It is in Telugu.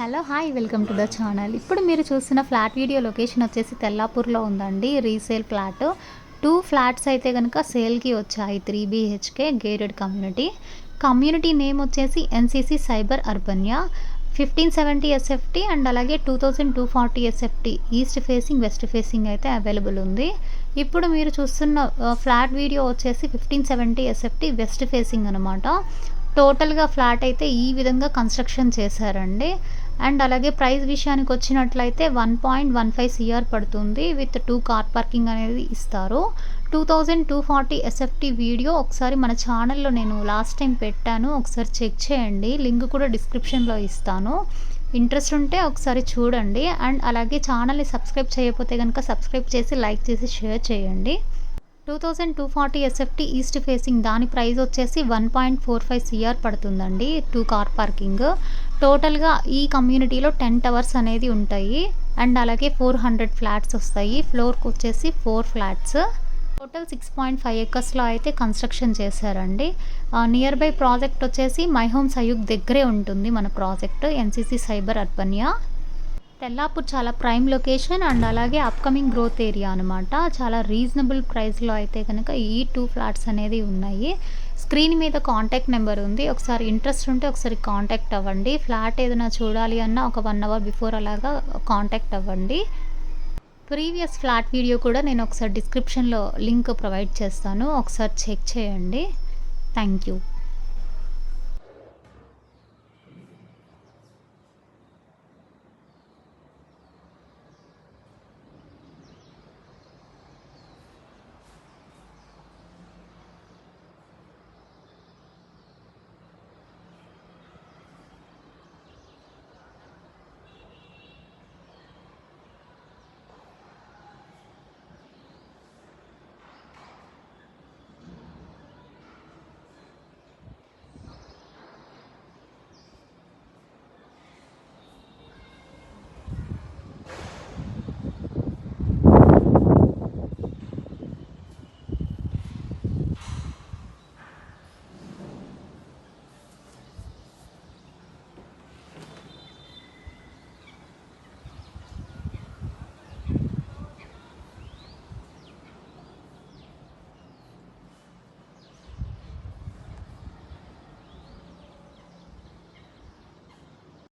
Hello hi welcome to the channel. ఇప్పుడు మీరు చూస్తున్న ఫ్లాట్ వీడియో లొకేషన్ వచ్చేసి తెల్లాపూర్లో ఉందండి. రీసేల్ ఫ్లాట్ 2 ఫ్లాట్స్ అయితే కనుక సేల్కి వచ్చాయి. 3 BHK గేటెడ్ కమ్యూనిటీ నేమ్ వచ్చేసి NCC సైబర్ అర్బన్యా 1570 SFT అండ్ అలాగే 2240 SFT east facing west facing అయితే అవైలబుల్ ఉంది. ఇప్పుడు మీరు చూస్తున్న ఫ్లాట్ వీడియో వచ్చేసి 1570 SFT వెస్ట్ ఫేసింగ్ అనమాట. టోటల్గా ఫ్లాట్ అయితే ఈ విధంగా కన్స్ట్రక్షన్ చేశారండి. అండ్ అలాగే ప్రైస్ విషయానికి వచ్చినట్లయితే 1.15 CR పడుతుంది. విత్ 2 కార్ పార్కింగ్ అనేది ఇస్తారు. 2240 SFT వీడియో ఒకసారి మన ఛానల్లో నేను లాస్ట్ టైం పెట్టాను, ఒకసారి చెక్ చేయండి. లింక్ కూడా డిస్క్రిప్షన్లో ఇస్తాను. ఇంట్రెస్ట్ ఉంటే ఒకసారి చూడండి. అండ్ అలాగే ఛానల్ని సబ్స్క్రైబ్ చేయకపోతే కనుక సబ్స్క్రైబ్ చేసి లైక్ చేసి షేర్ చేయండి. 2240 SFT ఈస్ట్ ఫేసింగ్ దాని ప్రైస్ వచ్చేసి 1.45 CR పడుతుందండి. 2 కార్ పార్కింగ్. టోటల్గా ఈ కమ్యూనిటీలో 10 టవర్స్ అనేది ఉంటాయి. అండ్ అలాగే 400 ఫ్లాట్స్ వస్తాయి. ఫ్లోర్కి వచ్చేసి 4 ఫ్లాట్స్. టోటల్ 6.5 acresలో అయితే కన్స్ట్రక్షన్ చేశారండి. నియర్ బై ప్రాజెక్ట్ వచ్చేసి మై హోమ్ సయూగ్ దగ్గరే ఉంటుంది మన ప్రాజెక్ట్ NCC సైబర్ అర్బన్యా. తెల్లాపూర్ చాలా ప్రైమ్ లొకేషన్ అండ్ అలాగే అప్కమింగ్ గ్రోత్ ఏరియా అనమాట. చాలా రీజనబుల్ ప్రైస్లో అయితే కనుక ఈ 2 ఫ్లాట్స్ అనేది ఉన్నాయి. స్క్రీన్ మీద కాంటాక్ట్ నెంబర్ ఉంది. ఒకసారి ఇంట్రెస్ట్ ఉంటే ఒకసారి కాంటాక్ట్ అవ్వండి. ఫ్లాట్ ఏదైనా చూడాలి అన్నా ఒక 1 hour బిఫోర్ అలాగా కాంటాక్ట్ అవ్వండి. ప్రీవియస్ ఫ్లాట్ వీడియో కూడా నేను ఒకసారి డిస్క్రిప్షన్లో లింక్ ప్రొవైడ్ చేస్తాను, ఒకసారి చెక్ చేయండి. Thank you.